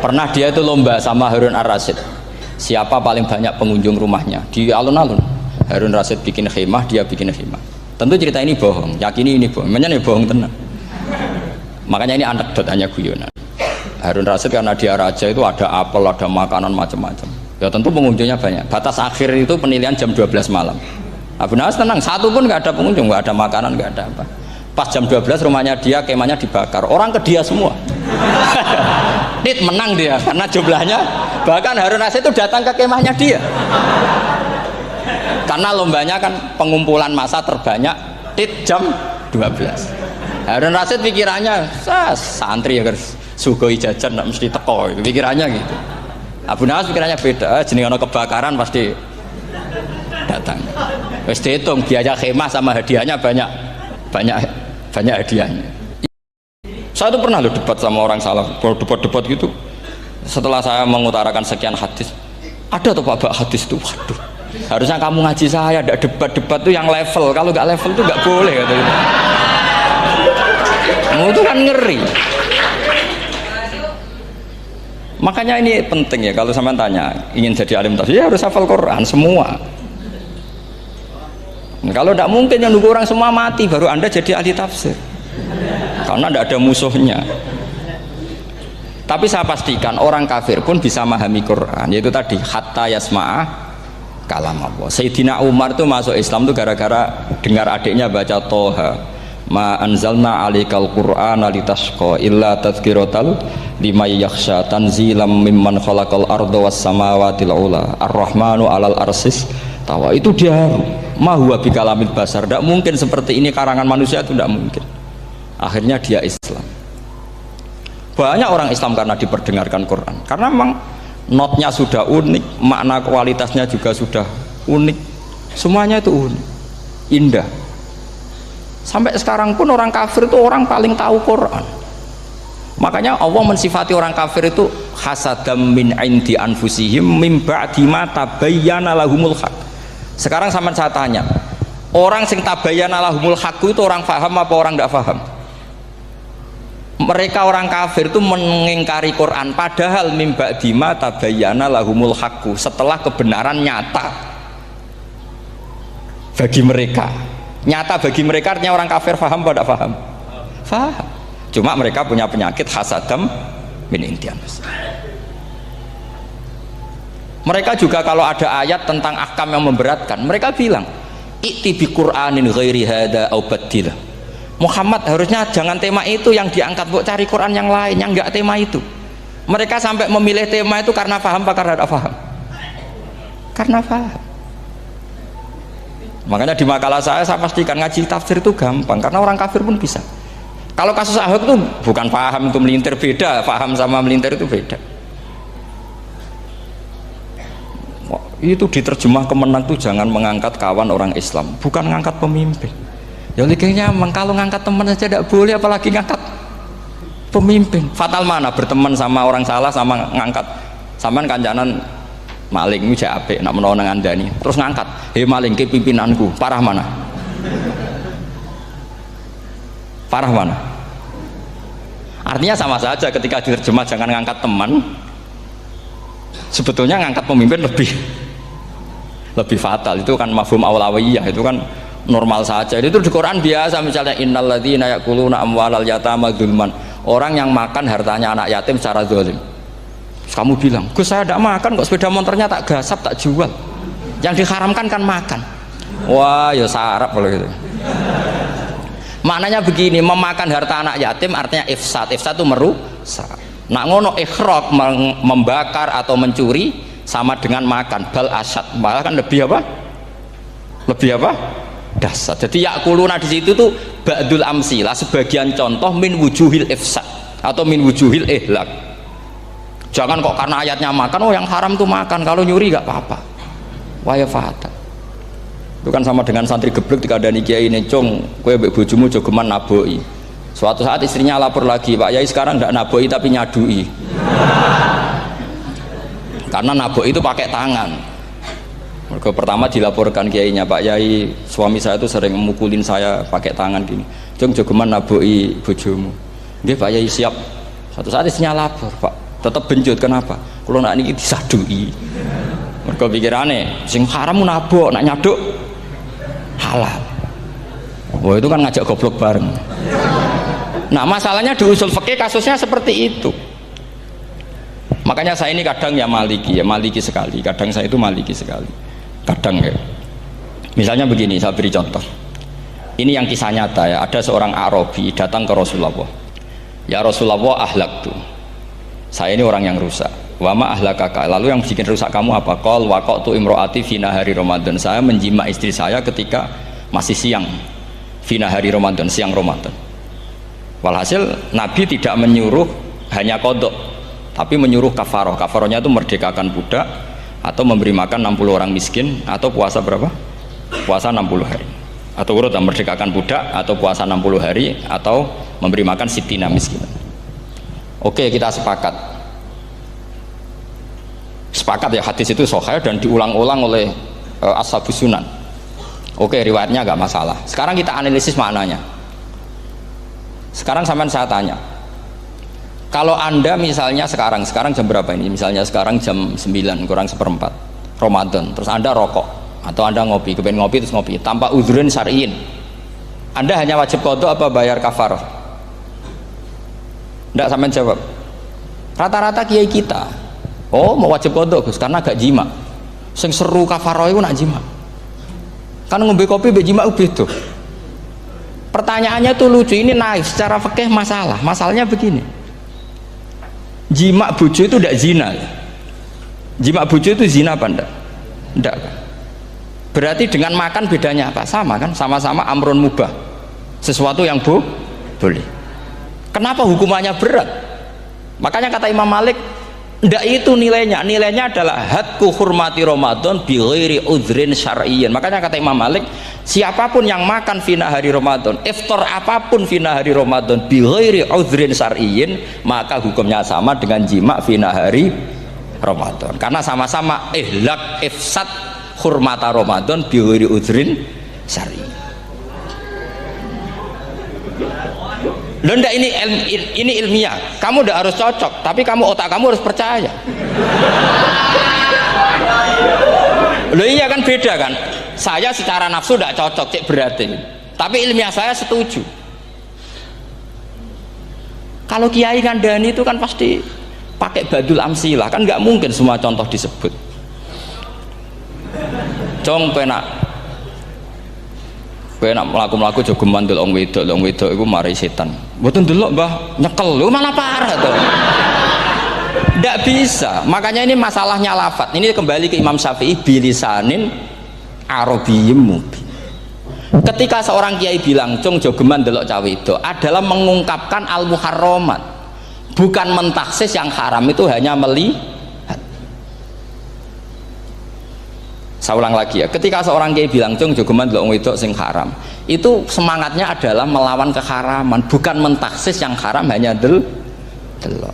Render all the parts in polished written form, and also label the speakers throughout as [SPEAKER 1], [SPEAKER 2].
[SPEAKER 1] Pernah dia itu lomba sama Harun Ar-Rasyid. Siapa paling banyak pengunjung rumahnya di alun-alun. Harun Rasyid bikin khemah, dia bikin khemah. Tentu cerita ini bohong, yakini ini bohong. Memangnya ini bohong tenang. Makanya ini anekdot, hanya guyonan. Harun Rasyid karena dia raja itu ada apel, ada makanan macam-macam. Ya tentu pengunjungnya banyak. Batas akhir itu penilaian jam 12 malam. Abu Nawas tenang, satu pun nggak ada pengunjung, nggak ada makanan, nggak ada apa. Pas jam 12 rumahnya dia, kemahnya dibakar. Orang ke dia semua. Dit menang dia karena jumlahnya. Bahkan Harun Rasyid itu datang ke kemahnya dia. Karena lombanya kan pengumpulan massa terbanyak tit jam 12. Harun Rasyid pikirannya santri ya guys, sugoi jajan nggak mesti teko, pikirannya gitu. Abu Nawas pikirannya beda, jenis ono kebakaran pasti datang. Wis dihitung biaya khemah sama hadiahnya banyak hadiahnya. Saya tuh pernah loh debat sama orang salah, debat gitu. Setelah saya mengutarakan sekian hadis, ada tuh Pak hadis tuh, waduh, harusnya kamu ngaji saya, ada debat tuh yang level, kalau nggak level tuh nggak boleh katanya. Kamu tuh kan ngeri. Makanya ini penting ya, kalau sampean tanya ingin jadi alim tafsir ya harus hafal Quran semua. Nah, kalau tidak mungkin yang nunggu orang semua mati baru Anda jadi ahli tafsir, karena tidak ada musuhnya. Tapi saya pastikan orang kafir pun bisa memahami Quran, yaitu tadi hatta yasma'ah kalam Allah. Sayyidina Umar itu masuk Islam itu gara-gara dengar adiknya baca Toha, ma anzalna alikal Qur'ana litasqa illa tadhkiratal liman yakhsha tanzilam mimman khalaqal arda was samawati ula ar-rahmanu alal arsis tawa. Itu dia ma huwa bikalamil basar, tidak mungkin seperti ini karangan manusia, itu tidak mungkin. Akhirnya dia Islam. Banyak orang Islam karena diperdengarkan Quran, karena memang notnya sudah unik, makna kualitasnya juga sudah unik, semuanya itu unik, indah. Sampai sekarang pun orang kafir itu orang paling tahu Quran. Makanya Allah mensifati orang kafir itu hasadam min indi anfusihim min ba'di ma tabayyana lahumul haq. Sekarang sama saya tanya, orang sing tabayyana lahumul haq itu orang paham apa orang tidak paham? Mereka orang kafir itu mengingkari Quran, padahal min ba'di ma tabayyana lahumul haq, setelah kebenaran nyata bagi mereka. Nyata bagi mereka artinya orang kafir paham atau tidak paham? Paham. Cuma mereka punya penyakit hasadam min intian. Mereka juga kalau ada ayat tentang ahkam yang memberatkan, mereka bilang i'ti bi Qur'anin ghairi hada au badil. Muhammad harusnya jangan tema itu yang diangkat, buat cari Quran yang lain yang enggak tema itu. Mereka sampai memilih tema itu karena paham apa karena tidak paham? Karena paham. Makanya di makalah saya pastikan ngaji tafsir itu gampang, karena orang kafir pun bisa. Kalau kasus Ahok itu bukan paham itu melintir, beda, paham sama melintir itu beda. Itu diterjemah ke menang tuh jangan mengangkat kawan orang Islam, bukan mengangkat pemimpin. Ya likanya kalau ngangkat teman saja tidak boleh, apalagi ngangkat pemimpin. Fatal mana berteman sama orang salah sama ngangkat. Saman kancanan maling ini apik nak menawa nang andani terus ngangkat, hei maling ke pimpinanku, parah mana? Parah mana? Artinya sama saja ketika diterjemah jangan ngangkat teman, sebetulnya ngangkat pemimpin lebih fatal. Itu kan mafhum awlawiyah, itu kan normal saja. Itu di Quran biasa, misalnya innalladzina ya'kuluna amwalal yatama dzulman, orang yang makan hartanya anak yatim secara zalim. Kamu bilang, Gus saya tidak makan kok, sepeda motornya tak gasap, tak jual. Yang diharamkan kan makan. Wah ya sarap kalau gitu. Maknanya begini, memakan harta anak yatim artinya ifsad. Ifsad itu merusak. Nak ngono ikhraq, membakar atau mencuri sama dengan makan, bal asad, malah kan lebih apa? Lebih apa? Dasar. Jadi yakuluna di situ tuh ba'dul amsilah, sebagian contoh min wujuhil ifsad atau min wujuhil ihlak. Jangan kok karena ayatnya makan, oh yang haram tuh makan, kalau nyuri gak apa-apa. Waya fata. Itu kan sama dengan santri geblek ketika ada kiai ini, cong, kowe mbek bojomu jogeman naboi. Suatu saat istrinya lapor lagi, Pak Yai sekarang ndak naboi tapi nyadui. Karena naboi itu pakai tangan. Mereka pertama dilaporkan kiainya, Pak Yai suami saya itu sering memukulin saya pakai tangan gini. Cong jogeman naboi bojomu. Nggih Pak Yai siap. Suatu saat istrinya lapor, Pak tetap benjut. Kenapa? Kalau nak niki disadui. Mergo pikirane sing haram nabok, nak nyaduk halal. Wah itu kan ngajak goblok bareng. Nah masalahnya di usul fikih kasusnya seperti itu. Makanya saya ini kadang ya maliki sekali. Kadang saya itu maliki sekali. Kadang ya. Misalnya begini, saya beri contoh. Ini yang kisah nyata ya. Ada seorang Arabi datang ke Rasulullah. Ya Rasulullah ahlak tuh. Saya ini orang yang rusak. Wama ahlakaka. Lalu yang bikin rusak kamu apa? Qol waqatu imroati fina hari Ramadan. Saya menjima istri saya ketika masih siang. Fina hari Ramadan, siang Ramadan. Walhasil Nabi tidak menyuruh hanya kodok, tapi menyuruh kafaroh. Kafarohnya itu merdekakan budak, atau memberi makan 60 orang miskin, atau puasa berapa? Puasa 60 hari. Atau urut merdekakan budak, atau puasa 60 hari, atau memberi makan sittina miskin. Oke, kita sepakat. Sepakat ya, hadis itu sahih dan diulang-ulang oleh Ashabus Sunan. Oke, riwayatnya agak masalah. Sekarang kita analisis maknanya. Sekarang sampean saya tanya, kalau anda misalnya sekarang jam berapa ini? Misalnya sekarang jam 9 kurang seperempat Ramadan, terus anda rokok atau anda ngopi, kepengen ngopi terus ngopi tanpa udhurun syar'iin, anda hanya wajib qadha apa bayar kafarah? Tidak, sampean jawab. Rata-rata kiai kita, oh mau wajib qadha Gus karena gak jima. Sing seru kafarah itu nak jima. Kan ngombe kopi be jima beda. Pertanyaannya tuh lucu, ini naif secara fikih masalahnya begini, jima bojo itu tidak zina, jima bojo itu zina apa enggak? Enggak. Berarti dengan makan bedanya apa? Sama kan, sama-sama amrun mubah, sesuatu yang boleh. Kenapa hukumannya berat? Makanya kata Imam Malik, ndak itu nilainya adalah hadku hurmati Ramadan bi ghairi udhrin syar'iyyin. Makanya kata Imam Malik, siapapun yang makan fina hari Ramadan, iftar apapun fina hari Ramadan bi ghairi udhrin syar'iyyin, maka hukumnya sama dengan jima fina hari Ramadan. Karena sama-sama ihlak ifsad hurmata Ramadan bi ghairi udhrin syar'iyyin. Loh enggak, ini ilmiah. Kamu udah harus cocok, tapi otak kamu harus percaya. Loh iya kan, beda kan. Saya secara nafsu tidak cocok, cek berarti. Tapi ilmiah saya setuju. Kalau Kiai Kandani itu kan pasti pakai badul amsilah, kan nggak mungkin semua contoh disebut. Cong penak melaku-melaku jogeman delok wong wedok iku mari setan. Mboten delok Mbah, nyekel lho malah parah to. Ndak bisa. Makanya ini masalahnya lafat. Ini kembali ke Imam Syafi'i, bilisanin arabiyyim mubin. Ketika seorang kiai bilang cung jogeman delok cawe wedok adalah mengungkapkan al-muharramat. Bukan mentaksis yang haram itu hanya melihat. Saya ulang lagi ya, ketika seorang kiai bilang cung jogeman delok wedok sing haram, itu semangatnya adalah melawan keharaman, bukan mentaksis yang haram hanya delok.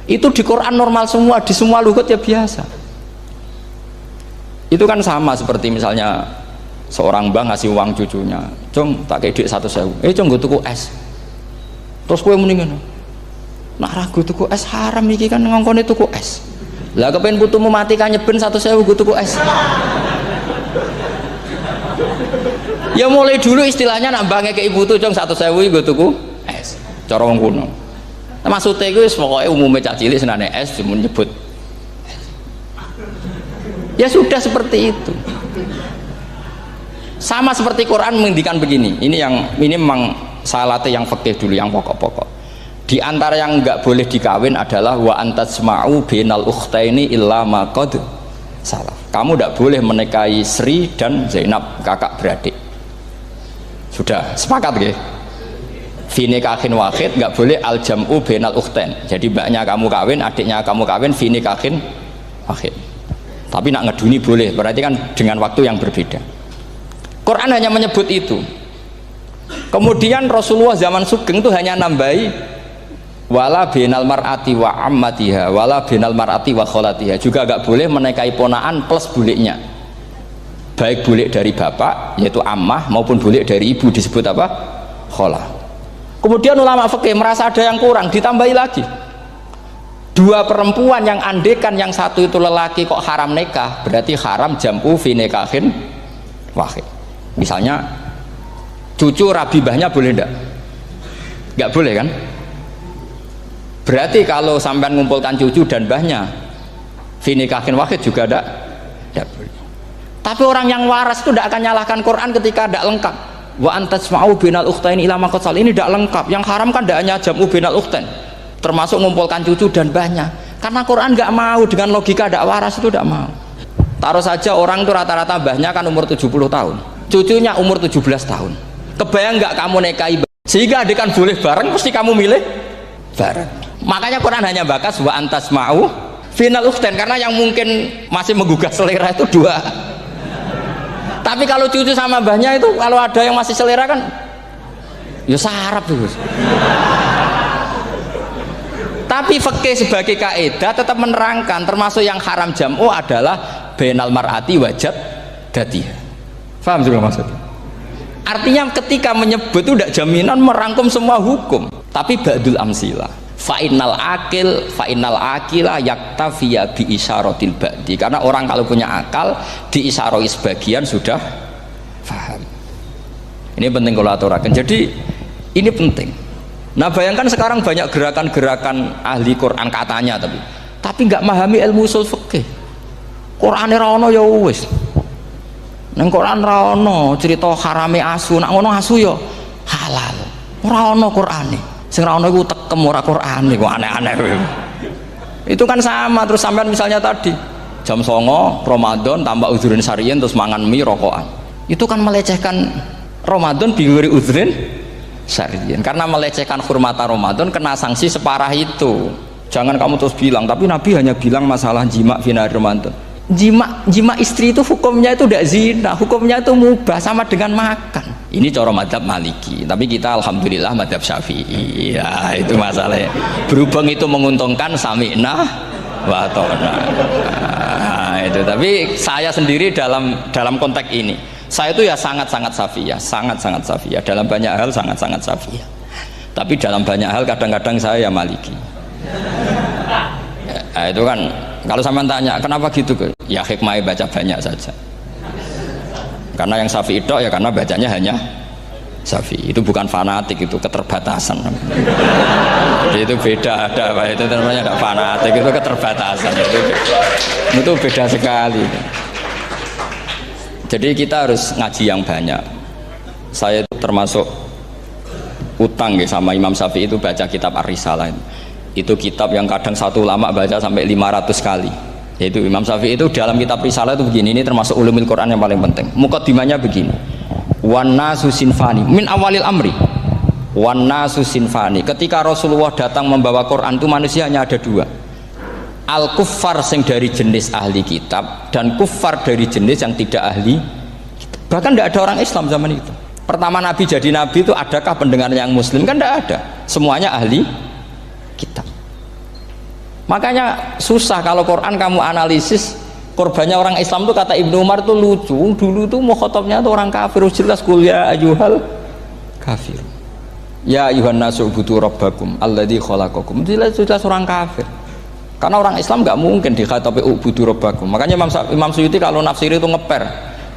[SPEAKER 1] Itu di Quran normal semua, di semua lugat ya biasa. Itu kan sama seperti misalnya seorang mbah ngasih uang cucunya, cung tak kayak duit 100.000, cung gue tuku es, terus gue mendingan nak ragu tuku es haram iki kan ngongkone tuku es. Lah kepen putumu mati kan nyeben 100.000 gue tuku es. Ya mulai dulu istilahnya nak bange ke ibu tuh cung 100.000 gue tuku es. Cara wong kuno. Maksudnya gue pokoknya umumnya cah cilik senane es cuma nyebut. Ya sudah seperti itu. Sama seperti Quran menghentikan begini. Ini memang salatnya yang fikih dulu, yang pokok-pokok. Di antara yang nggak boleh dikawin adalah wa antasma'u bainal ukhtaini illa ma qad salaf. Kamu tidak boleh menikahi Sri dan Zainab, kakak beradik. Sudah sepakat nggih? Fi nikahin wahid nggak boleh al jam'u bainal ukhtain. Jadi mbaknya kamu kawin, adiknya kamu kawin, fi nikahin wahid. Tapi nak ngeduni boleh, berarti kan dengan waktu yang berbeda. Quran hanya menyebut itu. Kemudian Rasulullah zaman Sugeng itu hanya nambahi wala binal mar'ati wa ammatiha wala binal mar'ati wa kholatiha, juga agak boleh menikahi ponaan plus buliknya, baik bulik dari bapak yaitu ammah maupun bulik dari ibu disebut apa? Kholah. Kemudian ulama fikih merasa ada yang kurang, ditambahi lagi Dua perempuan yang andekan yang satu itu lelaki kok haram nikah, berarti haram jam'u fi nikahin wahid. Misalnya cucu rabibahnya boleh enggak? Enggak boleh kan? Berarti kalau sampai ngumpulkan cucu dan mbahnya fi nikahin wahid juga enggak boleh. Tapi orang yang waras itu tidak akan nyalahkan Quran ketika tidak lengkap. Wa antasma'u binal ukhtain ila ma qad sal, ini tidak lengkap. Yang haram kan tidak hanya jam'u binal ukhtain, termasuk mengumpulkan cucu dan banyak, karena Quran nggak mau dengan logika tidak waras itu tidak mau. Taruh saja orang itu rata-rata mbahnya kan umur 70 tahun, cucunya umur 17 tahun, kebayang nggak kamu nikahi sehingga adik kan boleh bareng, mesti kamu milih bareng. Makanya Quran hanya bakas wa antas mau final ukhtain, karena yang mungkin masih menggugah selera itu dua. Tapi kalau cucu sama mbahnya itu, kalau ada yang masih selera kan ya sarap tuh. Tapi fikih sebagai kaidah tetap menerangkan termasuk yang haram jam'u adalah bainal mar'ati wajad datiha. Paham juga maksudnya? Artinya ketika menyebut itu tidak jaminan merangkum semua hukum, tapi ba'dul amsilah. Fa'innal akila yaktafiya bi isyaratil ba'di, karena orang kalau punya akal diisyaroi sebagian sudah paham. Ini penting kalau aturakan. Jadi ini penting. Nah bayangkan sekarang banyak gerakan-gerakan ahli Quran katanya, tapi nggak memahami ilmu usul fikih. Quran ra ono ya wis. Nang Quran ra ono cerita harame asu, nak ngono asu ya halal. Ora ono Qurane. Sing ra ono iku tekem ora Qurane, kok aneh-aneh. Itu kan sama terus sampean misalnya tadi jam 09.00 Ramadan tambah uzurin syariyin terus mangan mie rokokan. Itu kan melecehkan Ramadan biguri uzurin syariyin, karena melecehkan hurmata Ramadan kena sanksi separah itu. Jangan kamu terus bilang tapi Nabi hanya bilang masalah jima final Ramadan. Jima istri itu hukumnya itu tidak zina, hukumnya itu mubah sama dengan makan. Ini cara madhab Maliki, tapi kita alhamdulillah madhab Syafi'i. Ya itu masalahnya. Berhubung itu menguntungkan sami'na wa ta'na. Nah, itu. Tapi saya sendiri dalam konteks ini, saya itu ya sangat-sangat Syafi'iyah, sangat-sangat Syafi'iyah. Dalam banyak hal sangat-sangat Syafi'iyah. Tapi dalam banyak hal kadang-kadang saya ya Maliki. Ya, itu kan kalau sampean tanya kenapa gitu, ya hikmah baca banyak saja. Karena yang Syafi'i itu ya karena bacanya hanya Syafi'i. Itu bukan fanatik, itu keterbatasan. Jadi itu beda, ada apa itu namanya, ada fanatik, itu keterbatasan. Itu beda sekali. Jadi kita harus ngaji yang banyak. Saya itu termasuk utang ya sama Imam Syafi'i itu baca kitab Ar-Risalah. Itu kitab yang kadang satu ulama baca sampai 500 kali. Yaitu Imam Syafi'i itu dalam kitab Risalah itu begini, ini termasuk ulumul Quran yang paling penting. Muqaddimahnya begini. Wan nasu sinfani min awalil amri. Wan nasu sinfani. Ketika Rasulullah datang membawa Quran itu manusia hanya ada dua. Al kuffar sing dari jenis ahli kitab dan kuffar dari jenis yang tidak ahli kitab. Bahkan tidak ada orang Islam zaman itu. Pertama Nabi jadi Nabi itu adakah pendengar yang Muslim? Kan tidak ada. Semuanya ahli kitab. Makanya susah kalau Quran kamu analisis korbannya orang Islam tuh, kata Ibnu Umar tuh lucu. Dulu tuh mukhatabnya tuh orang kafir, jelas kuliah ayyuhal kafir. Ya ayyuhan nasu ubudu rabbakum alladzi khalaqakum. Jelas orang kafir. Karena orang Islam nggak mungkin dikhatabi ubudu rabbakum. Makanya Imam Suyuti kalau nafsir itu ngeper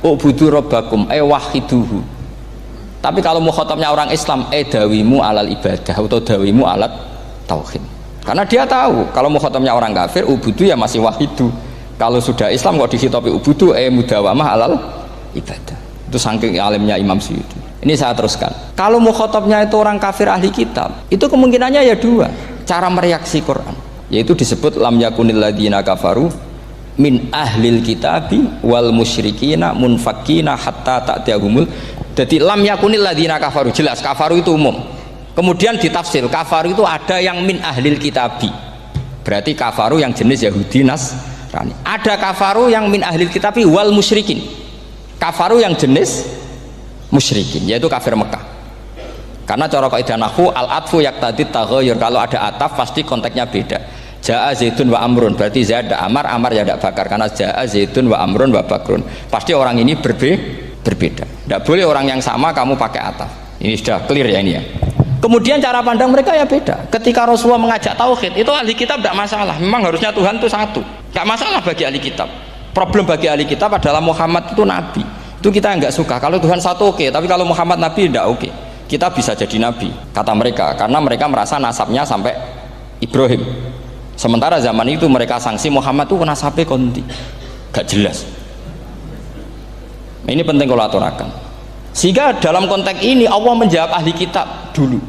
[SPEAKER 1] ubudu rabbakum wahiduhu. Tapi kalau mukhatabnya orang Islam dawimu alal ibadah atau dawimu alat tauhid. Karena dia tahu kalau mukhatabnya orang kafir ubudu ya masih wahidu. Kalau sudah Islam kok dikhitabi ubudu mudawamah alal ibadah. Itu saking alimnya Imam Suyuti. Ini saya teruskan. Kalau mukhatabnya itu orang kafir ahli kitab, itu kemungkinannya ya dua cara mereaksi Quran, yaitu disebut lam yakunil ladzina kafaru min ahlil kitabi wal musyrikina munfakina hatta ta'tiyahumul. Jadi lam yakunil ladzina kafaru, jelas kafaru itu umum. Kemudian ditafsir kafaru itu ada yang min ahlil kitabi, berarti kafaru yang jenis Yahudi Nasrani. Ada kafaru yang min ahlil kitabi wal musyrikin, kafaru yang jenis musyrikin, yaitu kafir Mekah. Karena cara kaidah nahwu al-atfu yaqtadi taghayyur, kalau ada ataf pasti konteksnya beda. Ja'a Zaidun wa Amrun, berarti Zaid ada Amar, Amar ya ada Bakar. Karena Ja'a Zaidun wa Amrun wa Bakrun, pasti orang ini berbeda. Tidak boleh orang yang sama kamu pakai ataf. Ini sudah clear ya ini ya. Kemudian cara pandang mereka ya beda. Ketika Rasulullah mengajak tauhid, itu ahli kitab tidak masalah. Memang harusnya Tuhan itu satu. Tidak masalah bagi ahli kitab. Problem bagi ahli kitab adalah Muhammad itu nabi. Itu kita nggak suka. Kalau Tuhan satu oke, tapi kalau Muhammad nabi tidak oke. Kita bisa jadi nabi, kata mereka, karena mereka merasa nasabnya sampai Ibrahim. Sementara zaman itu mereka sanksi Muhammad itu nasabnya konti, gak jelas. Ini penting kalau aturakan. Sehingga dalam konteks ini Allah menjawab ahli kitab dulu.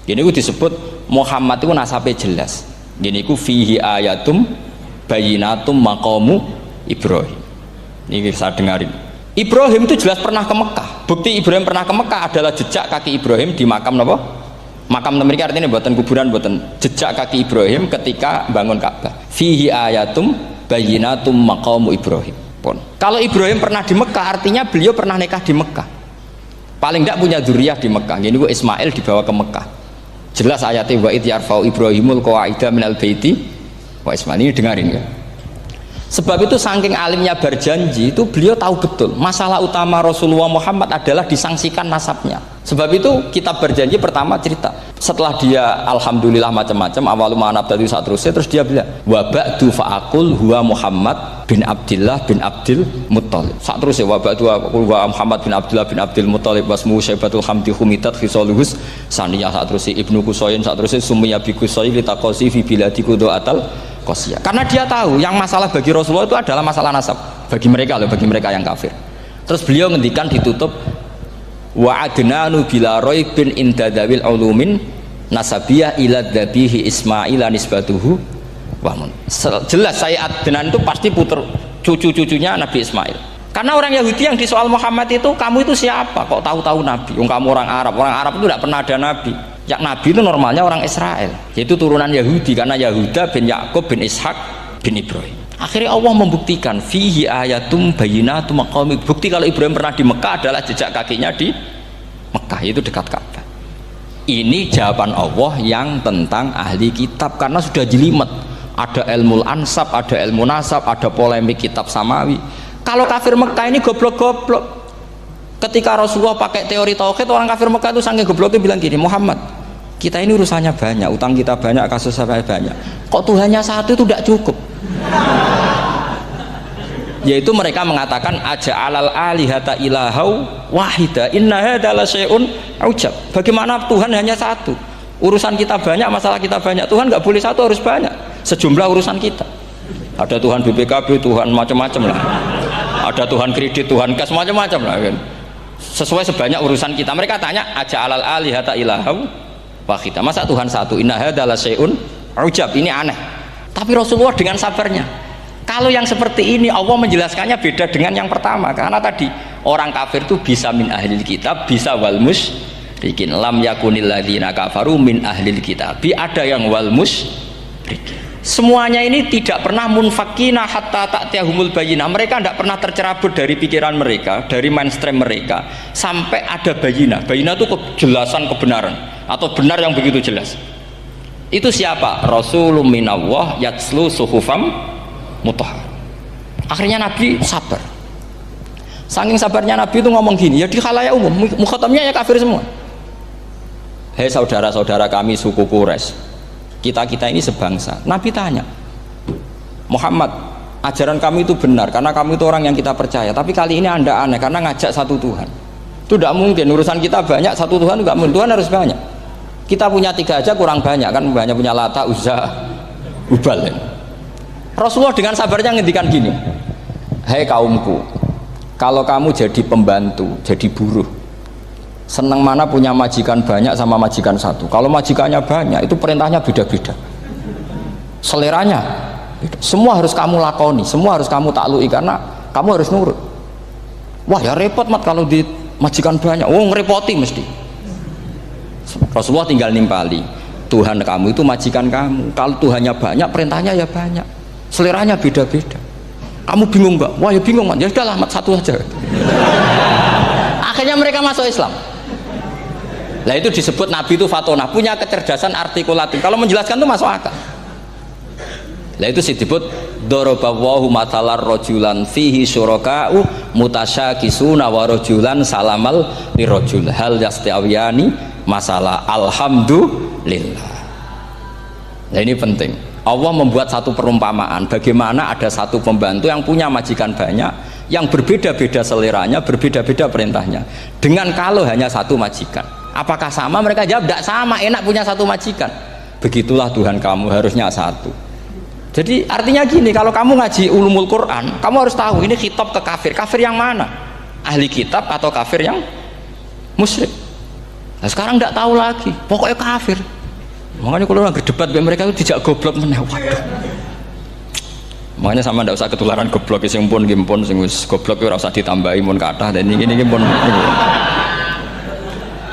[SPEAKER 1] Ini itu disebut Muhammad itu nasabnya jelas. Ini itu fihi ayatum bayinatum maqamu Ibrahim. Ini saya dengarin. Ibrahim itu jelas pernah ke Mekah. Bukti Ibrahim pernah ke Mekah adalah jejak kaki Ibrahim di makam apa? Makam mereka artinya buatan kuburan, buatan jejak kaki Ibrahim ketika bangun Ka'bah. Fihi ayatum bayinatum maqamu Ibrahim. Pun. Kalau Ibrahim pernah di Mekah, artinya beliau pernah nikah di Mekah. Paling tidak punya dzurriyyah di Mekah. Ini gua Ismail dibawa ke Mekah. Jelas ayatnya wa id yarfa'u Ibrahimul qawaida minal baiti wa Ismail. Ini dengarin ya. Sebab itu saking alimnya berjanji itu beliau tahu betul masalah utama Rasulullah Muhammad adalah disangsikan nasabnya. Sebab itu kitab berjanji pertama cerita setelah dia alhamdulillah macam-macam awalu ma'anab tadi saat terus dia bilang wa ba'du fa'akul huwa Muhammad bin Abdillah bin Abdil Muttalib. Saat terus ya wa ba'du fa'akul huwa Muhammad bin Abdillah bin Abdil Muttalib wasmu syaibatul hamdi humitat khisaluhus saniyah. Saat terus ibnu Kusoyin, saat terus sumiyya bi Kusoyin litaqosi fi biladi kudu'atal Qosiyah. Karena dia tahu yang masalah bagi Rasulullah itu adalah masalah nasab bagi mereka loh, bagi mereka yang kafir. Terus beliau ngendikan ditutup wa adnanu bila raibin indadawil ulumin nasabiyah ila dhabihi Ismail nisbatuhu wa mun. Jelas saya Adnan itu pasti puter cucu-cucunya Nabi Ismail. Karena orang Yahudi yang disoal Muhammad itu, kamu itu siapa kok tahu-tahu nabi? Kamu orang Arab. Orang Arab itu tidak pernah ada nabi. Yang nabi itu normalnya orang Israel, yaitu turunan Yahudi, karena Yahuda bin Yakub bin Ishak bin Ibrahim. Akhirnya Allah membuktikan fihi ayatum bayinatum maqami. Bukti kalau Ibrahim pernah di Mekah adalah jejak kakinya di Mekah, itu dekat Ka'bah. Ini jawaban Allah yang tentang ahli kitab, karena sudah jelimet. Ada ilmu ansab, ada ilmu nasab, ada polemik kitab samawi. Kalau kafir Mekah ini goblok-goblok. Ketika Rasulullah pakai teori tauhid, orang kafir Mekah itu sangat gobloknya bilang gini, Muhammad, kita ini urusannya banyak, utang kita banyak, kasus saya banyak, kok Tuhannya satu itu tidak cukup? Yaitu mereka mengatakan aja'alal alihata ilahau wahida inna hadza la syai'un ujab. Bagaimana Tuhan hanya satu? Urusan kita banyak, masalah kita banyak. Tuhan nggak boleh satu, harus banyak. Sejumlah urusan kita. Ada Tuhan BPKB, Tuhan macam-macam lah. Ada Tuhan kredit, Tuhan kas, macam-macam lah kan. Sesuai sebanyak urusan kita. Mereka tanya aja'alal alihata ilahau wahida. Masa Tuhan satu? Inna hadza la syai'un ujab. Ini aneh. Tapi Rasulullah dengan sabarnya. Kalau yang seperti ini Allah menjelaskannya beda dengan yang pertama, karena tadi orang kafir itu bisa min ahlil kitab, bisa wal musyrikin. Lam yakunil ladzina kafaru min ahlil kitab. Ada yang wal musyrikin. Semuanya ini tidak pernah munfakina hatta ta'tiyahumul bayyinah. Mereka tidak pernah tercerabut dari pikiran mereka, dari mainstream mereka, sampai ada bayyinah. Bayyinah itu kejelasan kebenaran atau benar yang begitu jelas. Itu siapa? Rasulun minallah yatslu suhufam mutahhar. Akhirnya Nabi sabar. Saking sabarnya Nabi itu ngomong gini, ya di khalayak umum, mukhatamnya ya kafir semua. Hei saudara-saudara kami suku Quraisy, kita ini sebangsa. Nabi tanya, Muhammad, ajaran kami itu benar karena kami itu orang yang kita percaya, tapi kali ini anda aneh karena ngajak satu Tuhan. Itu tidak mungkin, urusan kita banyak, satu Tuhan juga mungkin, Tuhan harus banyak. Kita punya 3 aja kurang banyak kan, banyak punya Lata, Uzza, Hubal kan? Rasulullah dengan sabarnya ngendikan gini, hei kaumku, kalau kamu jadi pembantu, jadi buruh, senang mana punya majikan banyak sama majikan satu. Kalau majikannya banyak itu perintahnya beda-beda, seleranya beda. Semua harus kamu lakoni, semua harus kamu taklui karena kamu harus nurut. Wah ya repot mat kalau di majikan banyak, oh ngerepoti mesti. Rasulullah tinggal nimpali, Tuhan kamu itu majikan kamu, kalau Tuhannya banyak perintahnya ya banyak, seleranya beda-beda. Kamu bingung nggak? Wah ya bingung mat, ya udahlah mat satu aja. Akhirnya mereka masuk Islam. Nah itu disebut Nabi itu fatonah, punya kecerdasan artikulatif. Kalau menjelaskan itu masuk akal. Nah itu disebut dorobawahu matalar rojulan fihi syuraka'u mutasyakisuna wa rojulan salamal lirojul hal yastawiyani masalah. Alhamdulillah. Nah ini penting. Allah membuat satu perumpamaan bagaimana ada satu pembantu yang punya majikan banyak, yang berbeda-beda seleranya, berbeda-beda perintahnya. Dengan kalau hanya satu majikan, apakah sama? Mereka jawab tidak sama, enak punya satu majikan. Begitulah Tuhan kamu, harusnya satu. Jadi artinya gini, kalau kamu ngaji ulumul Quran, kamu harus tahu ini khitab ke kafir. Kafir yang mana? Ahli kitab atau kafir yang musyrik? Nah, sekarang tidak tahu lagi, pokoknya kafir. Makanya kalau orang berdebat dengan mereka itu tidak goblok meneh. Waduh. Makanya sama tidak usah ketularan goblok, sing pun gimpun sing wis goblok ora usah ditambahi mun kathah dan ini pun.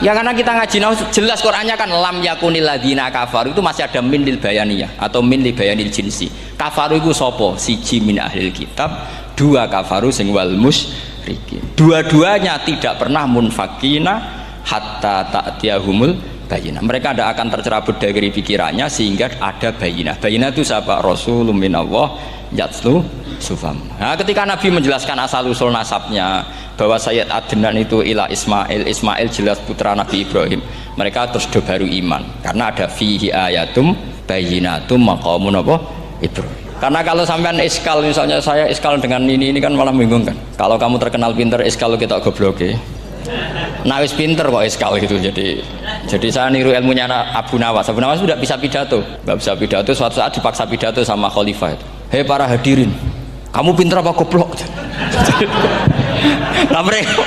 [SPEAKER 1] Ya karena kita ngaji jelas Qur'annya kan lam yakunil ladzina kafaru itu masih ada min lil bayaniyah atau min li bayanil jinsi. Kafaru itu sapa? Siji min ahlil kitab, dua kafaru sing wal musyrikin. Dua-duanya tidak pernah munfakina hatta ta'tiyahumul bayinah. Mereka tidak akan tercerabut dari pikirannya sehingga ada bayinah. Bayinah itu siapa? Rasulun minallah yatslu sufam. Nah, ketika Nabi menjelaskan asal usul nasabnya bahwa Sayyid Adnan itu ila Ismail, Ismail jelas putra Nabi Ibrahim, mereka terus baru iman karena ada fihi ayatum bayinatum maqamun apa Ibrahim. Karena kalau sampean iskal, misalnya saya iskal dengan ini kan malah bingung kan. Kalau kamu terkenal pinter iskal kita goblok ya. Nah wis pinter kok iskal gitu. Jadi saya niru ilmunya Abu Nawas. Abu Nawas sudah bisa pidato, nggak bisa pidato. Suatu saat dipaksa pidato sama khalifah itu. Hei para hadirin, kamu pinter apa goblok? Lah mereka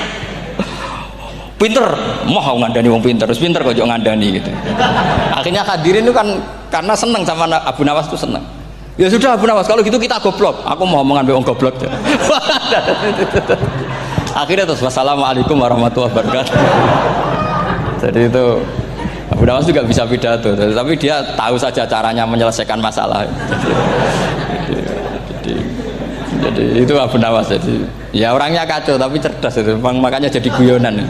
[SPEAKER 1] pinter, mau ngandani wong pinter, terus pinter kok ngandani gitu. Akhirnya hadirin itu kan karena seneng sama Abu Nawas itu seneng. Ya sudah Abu Nawas, kalau gitu kita goblok. Aku mau mengambil wong goblok. Akhirnya terus wassalamualaikum warahmatullahi wabarakatuh. Jadi itu Abu Nawas juga bisa pidato, tapi dia tahu saja caranya menyelesaikan masalah. Jadi itu Abu Nawas. Jadi ya orangnya kacau tapi cerdas itu, makanya jadi guyonan.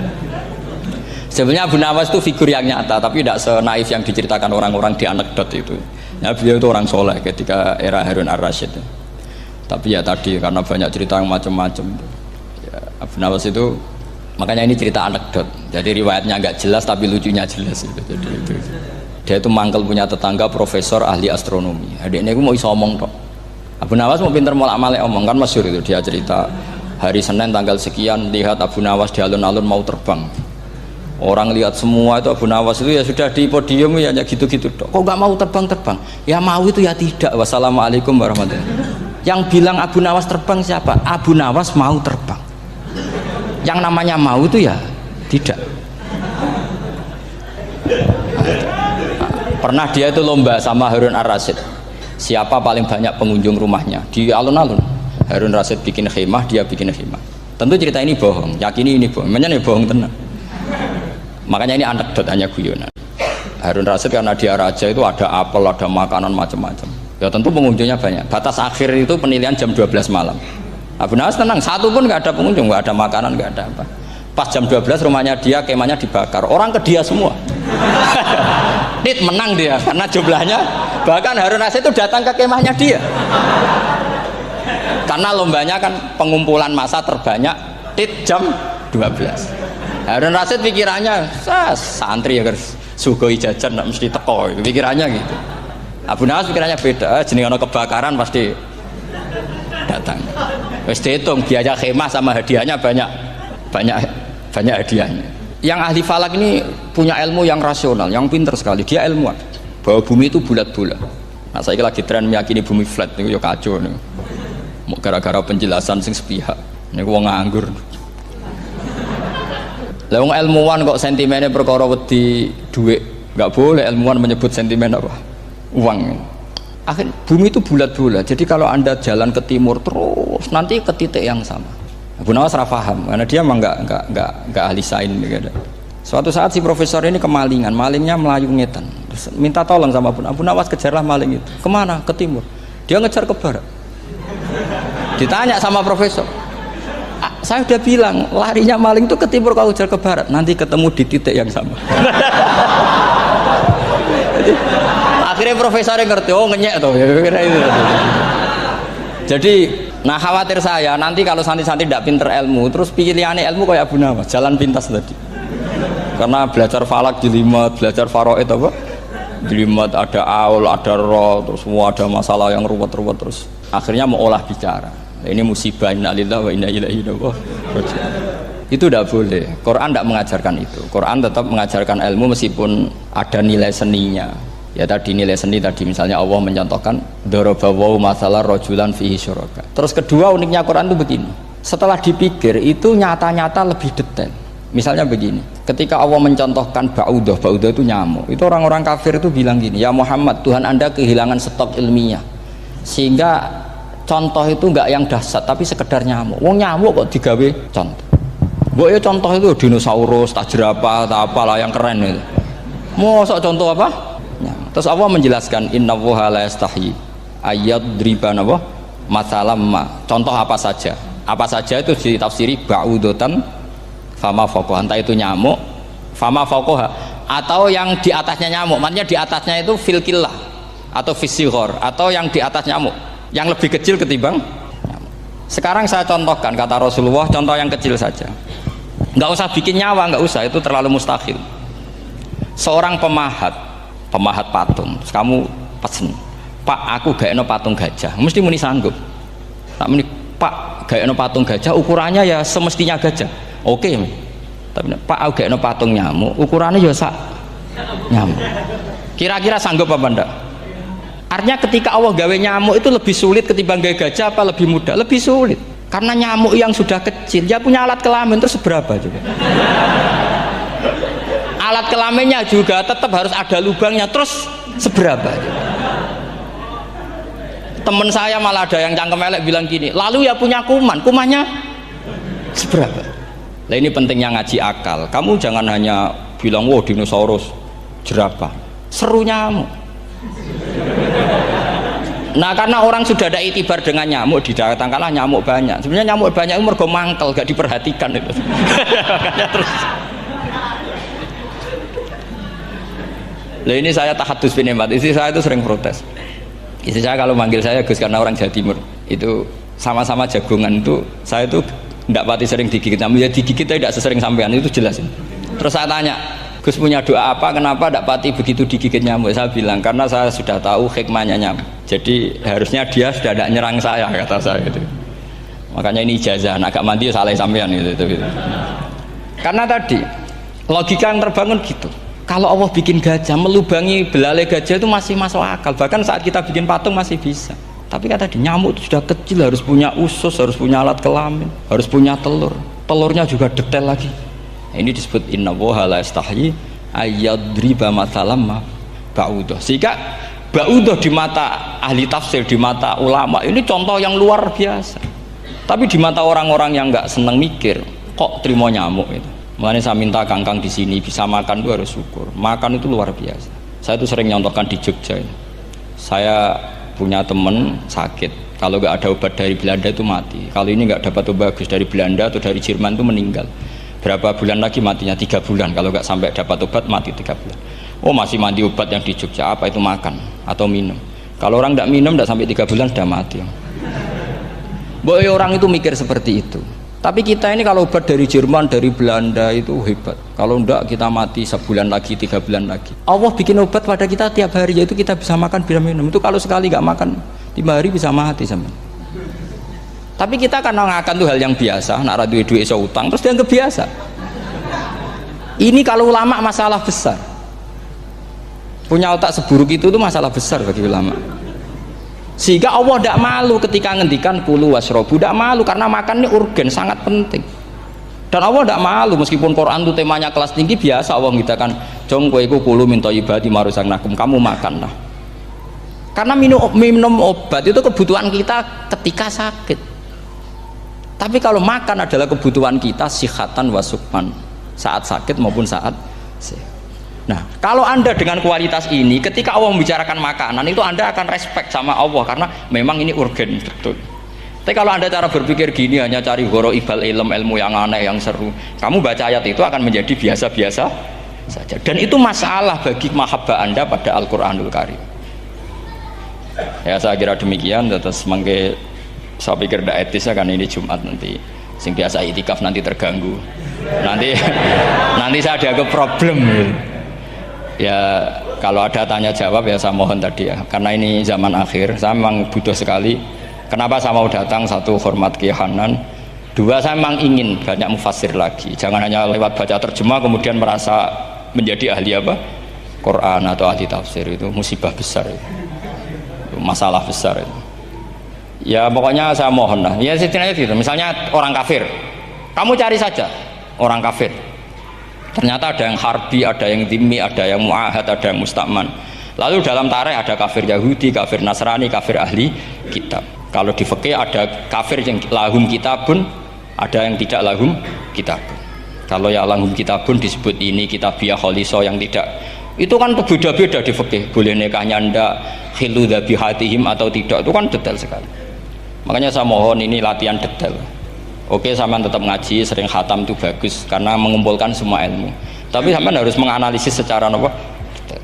[SPEAKER 1] Sebenarnya Abu Nawas itu figur yang nyata, tapi tidak senaif yang diceritakan orang-orang di anekdot itu. Ya, beliau itu orang soleh ketika era Harun ar-Rasyid. Tapi ya tadi karena banyak cerita yang macam-macam. Ya, Abu Nawas itu makanya ini cerita anekdot. Jadi riwayatnya nggak jelas tapi lucunya jelas. Jadi itu. Dia itu mangkel punya tetangga profesor ahli astronomi. Adiknya itu mau iso omong tok. Abu Nawas mau pinter molak-malik omong kan masyhur itu, dia cerita hari Senin tanggal sekian lihat Abu Nawas di alun-alun mau terbang. Orang lihat semua itu Abu Nawas itu ya sudah di podium ya gitu-gitu dok. Kok nggak mau terbang? Ya mau itu ya tidak. Wassalamualaikum warahmatullahi wabarakatuh. Yang bilang Abu Nawas terbang siapa? Abu Nawas mau terbang. Yang namanya mau itu ya tidak. Pernah dia itu lomba sama Harun ar-Rasyid. Siapa paling banyak pengunjung rumahnya di alun-alun. Harun Rasyid bikin khemah, dia bikin khemah. Tentu cerita ini bohong, yakini ini bohong. Makanya ini bohong tenang. Makanya ini anekdot, hanya guyonan. Harun Rasyid karena dia raja itu ada apel, ada makanan macam-macam. Ya tentu pengunjungnya banyak. Batas akhir itu penilaian jam 12 malam. Abu Nawas tenang, satu pun nggak ada pengunjung, nggak ada makanan, nggak ada apa. Pas jam 12 rumahnya dia, kemahnya dibakar. Orang ke dia semua. Tit menang dia karena jumlahnya. Bahkan Harun Rasyid itu datang ke kemahnya dia. Karena lombanya kan pengumpulan massa terbanyak tit jam 12. Harun Rasyid pikirannya santri ya guys, sugoi jajan nggak mesti teko, pikirannya gitu. Abu Nawas pikirannya beda, jenis ono kebakaran pasti datang. Wis dihitung biaya khemah sama hadiahnya banyak hadiahnya. Yang ahli falak ini punya ilmu yang rasional, yang pinter sekali. Dia ilmuwan bahwa bumi itu bulat-bulat. Nah saya lagi tren meyakini bumi flat itu ya kacau nih. Gara-gara penjelasan sing sepihak. Ini wong nganggur. Lah wong ilmuwan kok sentimennya perkara wedi duit. Enggak boleh ilmuwan menyebut sentimen apa? Uang. Akhir bumi itu bulat-bulat. Jadi kalau Anda jalan ke timur terus nanti ke titik yang sama. Abu Nawas salah paham karena dia memang enggak ahli sains gitu. Suatu saat si profesor ini kemalingan, malingnya melayu ngetan. Terus minta tolong sama Abu Nawas, kejarlah maling itu. Kemana? Ke timur. Dia ngejar ke barat. Ditanya sama profesor, saya udah bilang larinya maling itu ke timur, kalau kejar ke barat nanti ketemu di titik yang sama. Akhirnya profesornya ngerti, oh ngenyek tuh. Jadi, nah khawatir saya nanti kalau santri-santri tidak pinter ilmu, terus pilihannya ilmu kayak Abu Nawas, jalan pintas tadi. karena belajar falak jelimet, belajar faraid apa jelimet, ada aul, ada roh, terus semua ada masalah yang ruwet-ruwet, terus akhirnya mau olah bicara. Ini musibah, inna lillahi wa inna ilaihi raji'un. Itu tidak boleh. Quran tidak mengajarkan itu. Quran tetap mengajarkan ilmu meskipun ada nilai seninya. Ya tadi nilai seni tadi, misalnya Allah mencontohkan darabawu masalah rajulan fihi syuraka. Terus kedua uniknya Quran itu begini, setelah dipikir itu nyata-nyata lebih detail. Misalnya begini, ketika Allah mencontohkan ba'udah itu nyamuk, itu orang-orang kafir itu bilang gini, ya Muhammad, Tuhan Anda kehilangan stok ilmiah sehingga contoh itu enggak yang dahsyat tapi sekedar nyamuk. Wong nyamuk kok digawe contoh. Mbok ya contoh itu dinosaurus, tak jerapah, tak apalah yang keren itu. Mosok contoh apa? Terus Allah menjelaskan innallaha la yastahi ayyadriba apa masalam ma. Contoh apa saja? Apa saja itu ditafsiri ba'udatan fama fawqaha, entah itu nyamuk fama fawqaha atau yang di atasnya nyamuk. Maksudnya di atasnya itu fil killah atau fisighor, atau yang di atas nyamuk, yang lebih kecil ketimbang nyamuk. Sekarang saya contohkan kata Rasulullah, contoh yang kecil saja. Enggak usah bikin nyawa, enggak usah, itu terlalu mustahil. Seorang pemahat patung, terus kamu pesen, Pak aku gak eno patung gajah, mesti muni sanggup. Tak muni, Pak gak eno patung gajah, ukurannya ya semestinya gajah, oke. Tapi Pak aku gak eno patung nyamuk, ukurannya ya sak nyamuk. Kira-kira sanggup apa enggak? Artinya ketika Allah gawe nyamuk itu lebih sulit ketimbang gawe gajah apa lebih mudah? Lebih sulit, karena nyamuk yang sudah kecil, dia punya alat kelamin terus seberapa juga? Alat kelaminnya juga tetap harus ada lubangnya, terus seberapa? Temen saya malah ada yang cangkem elek bilang gini, lalu ya punya kumannya seberapa? Nah ini pentingnya ngaji akal. Kamu jangan hanya bilang wow dinosaurus, jerapah, seru nyamuk. Nah karena orang sudah ada itibar dengan nyamuk, didatangkanlah nyamuk banyak. Sebenarnya nyamuk banyak itu mergo mangkel, gak diperhatikan itu. Makanya terus. Lah ini saya tahadus bin Emat, istri saya itu sering protes. Istri saya kalau manggil saya Gus karena orang Jawa Timur, itu sama-sama jagongan itu, saya itu tidak pati sering digigit, namun ya digigit tidak sesering sampean, itu jelas. Terus saya tanya, Gus punya doa apa, kenapa tidak pati begitu digigit nyamuk? Saya bilang, karena saya sudah tahu hikmahnya nyamuk, jadi harusnya dia sudah tidak nyerang saya, kata saya itu. Makanya ini ijazah, agak mandi salah sampean gitu. Karena tadi logika yang terbangun gitu. Kalau Allah bikin gajah, melubangi belalai gajah itu masih masuk akal. Bahkan saat kita bikin patung masih bisa. Tapi kata tadi nyamuk itu sudah kecil, harus punya usus, harus punya alat kelamin, harus punya telur. Telurnya juga detail lagi. Ini disebut innallaha la yastahyi ayyadriba mathalam ba'udah. Sehingga ba'udah di mata ahli tafsir, di mata ulama ini contoh yang luar biasa. Tapi di mata orang-orang yang nggak seneng mikir, kok terima nyamuk itu. Makanya saya minta kangkang di sini bisa makan itu harus syukur. Makan itu luar biasa. Saya itu sering nyontohkan di Jogja ini. Saya punya teman sakit, kalau nggak ada obat dari Belanda itu mati. Kalau ini nggak dapat obat bagus dari Belanda atau dari Jerman itu meninggal. Berapa bulan lagi matinya? 3 bulan. Kalau nggak sampai dapat obat mati 3 bulan. Oh masih mandi obat yang di Jogja, apa itu makan atau minum? Kalau orang nggak minum nggak sampai 3 bulan sudah mati. Boy orang itu mikir seperti itu. Tapi kita ini kalau obat dari Jerman, dari Belanda itu hebat. Kalau enggak kita mati sebulan lagi, 3 bulan lagi. Allah bikin obat pada kita tiap hari, yaitu kita bisa makan, bisa minum. Itu kalau sekali nggak makan 5 hari bisa mati sama. Tapi kita karena ngakan tuh hal yang biasa, nak duit iso utang terus dianggap biasa. Ini kalau ulama masalah besar. Punya otak seburuk itu tuh masalah besar bagi ulama. Sehingga Allah tidak malu ketika ngendikan kulu wasrobu, tidak malu karena makan ini urgen, sangat penting. Dan Allah tidak malu meskipun Quran itu temanya kelas tinggi, biasa Allah mengatakan jong kowe iku kulu min thayyibati ma razaqnakum, kamu makanlah. Karena minum obat itu kebutuhan kita ketika sakit. Tapi kalau makan adalah kebutuhan kita sihatan wasukman, saat sakit maupun saat sehat. Nah, kalau Anda dengan kualitas ini, ketika Allah membicarakan makanan itu Anda akan respect sama Allah karena memang ini urgen betul. Tapi kalau Anda cara berpikir gini, hanya cari horo ibal ilmu yang aneh, yang seru, kamu baca ayat itu akan menjadi biasa-biasa saja. Dan itu masalah bagi mahabbah Anda pada Al-Quranul Karim. Ya saya kira demikian. Terus mangke saya pikir tidak etis ya, kan ini Jumat nanti. Sing biasa itikaf nanti terganggu. nanti nanti saya ada ke problem ya. Kalau ada tanya jawab ya saya mohon tadi ya, karena ini zaman akhir saya memang butuh sekali. Kenapa saya mau datang? Satu, hormat Kiai Hanan. Dua, saya memang ingin banyak mufassir lagi, jangan hanya lewat baca terjemah kemudian merasa menjadi ahli apa Quran atau ahli tafsir. Itu musibah besar itu masalah besar itu. Ya pokoknya saya mohon lah ya, setidaknya gitu. Misalnya orang kafir, kamu cari saja orang kafir, ternyata ada yang harbi, ada yang dhimmi, ada yang mu'ahad, ada yang musta'man. Lalu dalam tarikh ada kafir Yahudi, kafir Nasrani, kafir ahli kitab. Kalau di fikih ada kafir yang lahum kitabun, ada yang tidak lahum kitabun. Kalau yang lahum kitabun disebut ini kitabiyah kholiso, yang tidak itu kan beda-beda di fikih. Boleh nikahnya ndak, khilu dhabihatihim atau tidak, itu kan detail sekali. Makanya saya mohon ini latihan detail. Oke, sampean tetap ngaji, sering khatam itu bagus karena mengumpulkan semua ilmu. Tapi sampean harus menganalisis secara apa?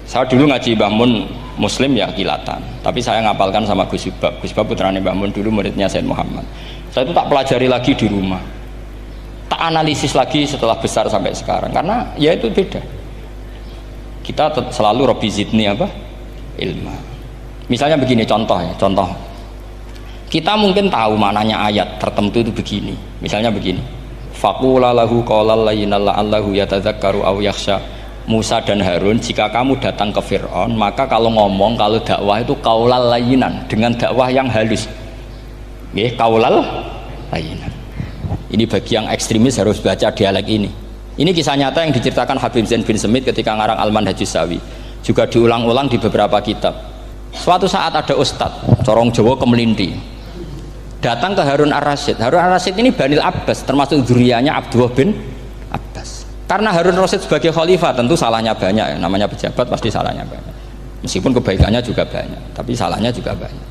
[SPEAKER 1] Saya dulu ngaji Mbah Mun Muslim ya kilatan. Tapi saya ngapalkan sama Gus Ibab. Gus Ibab putrane Mbah Mun, dulu muridnya Said Muhammad. Saya itu tak pelajari lagi di rumah. Tak analisis lagi setelah besar sampai sekarang, karena ya itu beda. Kita selalu Rabbi zidni apa? Ilma. Misalnya begini contoh ya, contoh. Kita mungkin tahu maknanya ayat tertentu itu begini. Misalnya begini. Faqula lahu qaulal layyinal la'allahu yatadzakkaru aw yakhsha. Musa dan Harun, jika kamu datang ke Fir'aun, maka kalau ngomong, kalau dakwah itu qaulal layyinan, dengan dakwah yang halus. Nggih, qaulal layyinan. Ini bagi yang ekstremis harus baca dialek ini. Ini kisah nyata yang diceritakan Habib Zain bin Semit ketika ngarang Al-Manhajus Sawi. Juga diulang-ulang di beberapa kitab. Suatu saat ada ustadz, corong Jawa Kemelinti, datang ke Harun Ar-Rasyid. Harun Ar-Rasyid ini Banil Abbas, termasuk zuriyahnya Abdullah bin Abbas. Karena Harun Ar-Rasyid sebagai khalifah tentu salahnya banyak, namanya pejabat pasti salahnya banyak. Meskipun kebaikannya juga banyak, tapi salahnya juga banyak.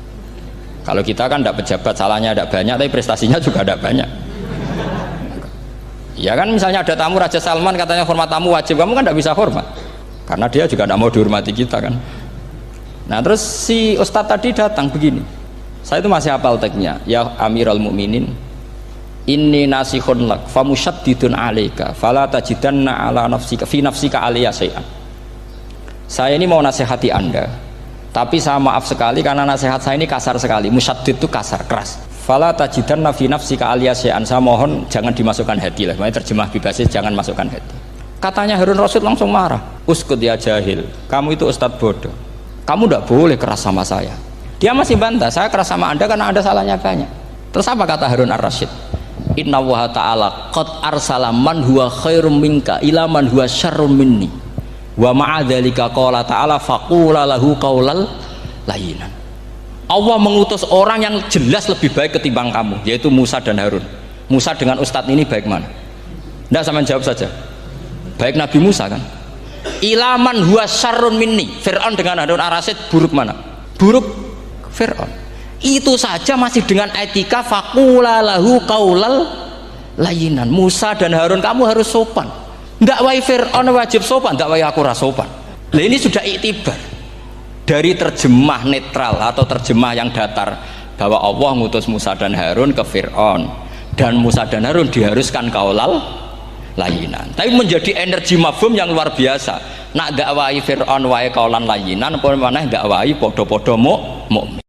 [SPEAKER 1] Kalau kita kan tidak pejabat, salahnya tidak banyak, tapi prestasinya juga tidak banyak. Ya kan, misalnya ada tamu Raja Salman, katanya hormat tamu wajib, kamu kan tidak bisa hormat, karena dia juga tidak mau dihormati kita kan. Nah terus si ustadz tadi datang begini, saya itu masih hafal teksnya. Ya Amirul Mukminin, inni nasihun lak famusyaddidun alaika fala tajidanna ala nafsika fi nafsika alayya syai'an. Saya ini mau nasihati Anda, tapi saya maaf sekali karena nasihat saya ini kasar sekali. Musyaddid itu kasar, keras. Fala tajidanna fi nafsika alayya syai'an. Saya mohon jangan dimasukkan hati lah. Makanya terjemah bebasnya jangan masukkan hati. Katanya Harun Rasyid langsung marah. Uskut ya jahil, kamu itu ustadz bodoh. Kamu tidak boleh keras sama saya. Dia masih bantah, saya keras sama Anda karena Anda salahnya banyak. Terus apa kata Harun Ar-Rasyid? Inna wa ta'ala qad arsala man huwa khairum minka ila man huwa syarrum minni wa ma'adzalika qala ta'ala faqula lahu qaulal layyinan. Allah mengutus orang yang jelas lebih baik ketimbang kamu, yaitu Musa dan Harun. Musa dengan ustadz ini baik mana? Tidak, sama jawab saja. Baik Nabi Musa kan? Ilaman huwa syarrun minni. Fir'aun dengan Harun Ar-Rasyid buruk mana? Buruk Fir'aun. Itu saja masih dengan etika faqula lahu qaulal layyinan. Musa dan Harun kamu harus sopan. Ndak wae Fir'aun wajib sopan, ndak wae aku ra sopan. Lah ini sudah iktibar dari terjemah netral atau terjemah yang datar bahwa Allah ngutus Musa dan Harun ke Fir'aun dan Musa dan Harun diharuskan qaulal layinan, tapi menjadi energi mafhum yang luar biasa. Nak dakwai Fir'aun wae kaulan layinan, apa maneh dakwai podo-podo mukmin.